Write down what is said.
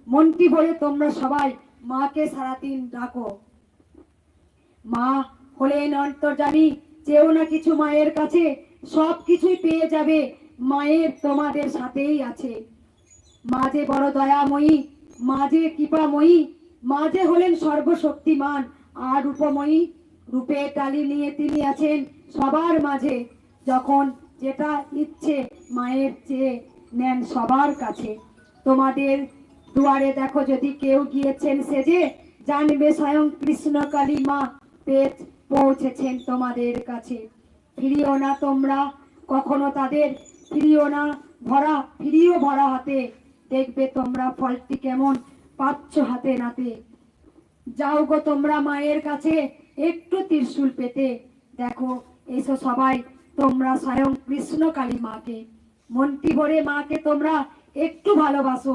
মনটি ভরে তোমরা সবাই মাকে সারাদিন ডাকো। মা হলেন অন্তর্যামী, চেয়েও না কিছু মায়ের কাছে, সব কিছুই পেয়ে যাবে, মায়ের তোমাদের সাথেই আছে। মা যে বড় দয়াময়ী, মা যে কৃপাময়ী, মা যে হলেন সর্বশক্তিমান আর রূপময়ী। রূপের ডালি নিয়ে তিনি আছেন সবার মাঝে, যখন যেটা ইচ্ছে মায়ের চেয়ে নেন সবার কাছে। তোমাদের দুয়ারে দেখো যদি কেউ গিয়েছেন সেজে, জানবে স্বয়ং কৃষ্ণকালী মা পেট পৌঁছেছেন তোমাদের কাছে। ফিরিও না তোমরা কখনো তাদের, ফিরিও না ভরা, ফিরিও ভরা হাতে, দেখবে তোমরা ফলটি কেমন পাচ্ছ হাতে নাতে। যাও গো তোমরা মায়ের কাছে একটু ত্রিশূল পেতে, দেখো এসো সবাই তোমরা স্বয়ং কৃষ্ণ কালী মাকে। মনটি ভরে মাকে তোমরা একটু ভালোবাসো,